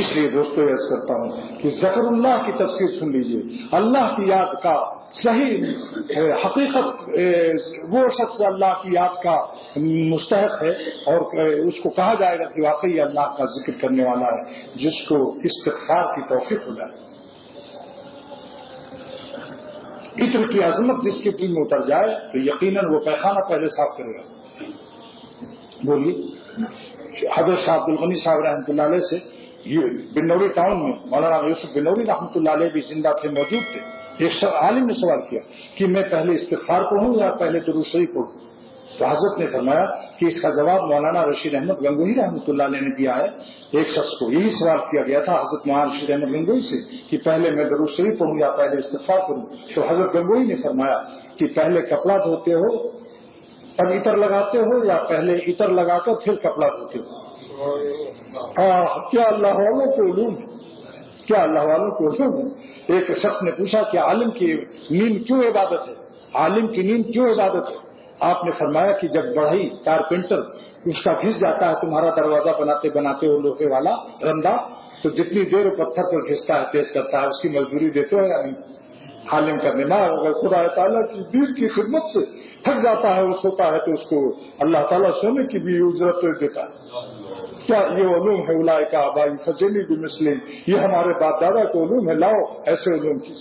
اس لیے دوستوں عرض کرتا ہوں کہ ذکر اللہ کی تفسیر سن لیجئے. اللہ کی یاد کا صحیح حقیقت وہ شخص اللہ کی یاد کا مستحق ہے، اور اس کو کہا جائے گا کہ واقعی اللہ کا ذکر کرنے والا ہے، جس کو استغفار کی توفیق ہو جائے. عطر کی عظمت جس کے دل میں اتر جائے تو یقیناً وہ پیخانہ پہلے صاف کرے گا. بولیے. حضرت شاہ عبد الغنی صاحب رحمۃ اللہ علیہ سے بنوری ٹاؤن میں مولانا یوسف بنوری رحمۃ اللہ علیہ بھی زندہ تھے، موجود تھے. ایک عالم نے سوال کیا کہ میں پہلے استغفار پڑھوں یا پہلے درود شریف پڑھوں؟ تو حضرت نے فرمایا کہ اس کا جواب مولانا رشید احمد گنگوہی رحمۃ اللہ علیہ نے دیا ہے. ایک شخص کو یہی سوال کیا گیا تھا حضرت مولانا رشید احمد گنگوہی سے کہ پہلے میں درود شریف پڑھوں یا پہلے استغفار کروں؟ تو حضرت گنگوہی نے فرمایا کہ پہلے کپڑا دھوتے ہو اور عطر لگاتے ہو یا پہلے عطر لگا کر پھر کپڑا دھوتے ہو؟ کیا اللہ والوں کو علوم ہے، کیا اللہ والوں کو علوم ہے. ایک شخص نے پوچھا کہ عالم کی نیند کیوں عبادت ہے، عالم کی نیند کیوں عبادت ہے؟ آپ نے فرمایا کہ جب بڑھئی کارپینٹر اس کا گھس جاتا ہے تمہارا دروازہ بناتے بناتے ہو لوہے والا رندا، تو جتنی دیر پتھر پر گھستا ہے تیز کرتا ہے اس کی مزدوری دیتے ہو یا نہیں؟ عالم کا دماغ اگر خدا تعالیٰ کی دین کی خدمت سے تھک جاتا ہے وہ سوتا ہے تو اس کو اللہ تعالیٰ سونے کی بھی اجرت دیتا ہے. کیا یہ علوم ہے؟ اولئک آبائی فجلی بمثلہم، یہ ہمارے باپ دادا کے علوم ہے، لاؤ ایسے علوم کی.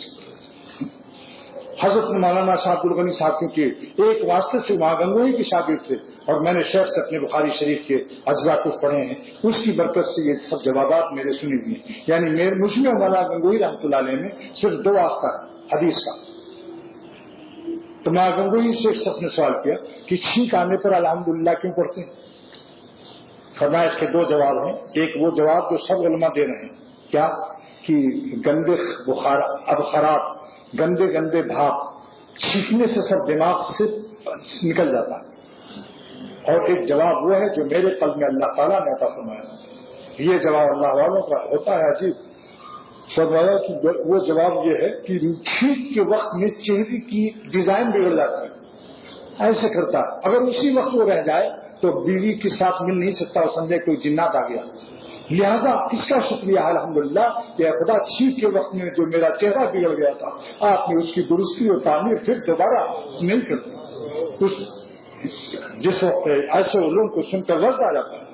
حضرت مولانا شاہ عبد الغنی صاحب کیونکہ ایک واسطے سے وہاں گنگوہی کے شاگرد تھے اور میں نے شیخ سے اپنے بخاری شریف کے اجزاء کچھ پڑھے ہیں، اس کی برکت سے یہ سب جوابات میرے سنے ہوئے ہیں. یعنی مجھ میں مولانا گنگوہی رحمۃ اللہ علیہ میں صرف 2 واسطہ ہے حدیث کا. تو مولانا گنگوہی سے ایک شخص نے سوال کیا کہ چھینک آنے پر الحمدللہ کیوں پڑھتے ہیں؟ فرمایا اس کے 2 جواب ہیں. ایک وہ جواب جو سب علماء دے رہے ہیں، کیا کہ گندے ابخارات، گندے گندے بھاپ چھینکنے سے سب دماغ سے نکل جاتا ہے. اور ایک جواب وہ ہے جو میرے قلب میں اللہ تعالیٰ نے عطا فرمایا. یہ جواب اللہ والوں کا ہوتا ہے عجیب. فرمایا کہ وہ جواب یہ ہے کہ چھینک کے وقت میں چہرے کی ڈیزائن بگڑ جاتی ہے، ایسے کرتا ہے. اگر اسی وقت وہ رہ جائے تو بیوی کے ساتھ مل نہیں سکتا اور سمجھے کوئی جنات آ گیا. لہذا اس کا شکریہ الحمدللہ کہ خدا چھینک کے وقت میں جو میرا چہرہ بگڑ گیا تھا آپ نے اس کی درستی اور تعمیر پھر دوبارہ نہیں کرتی. جس وقت ایسے علوم کو سن کر لفظ آ جاتا ہے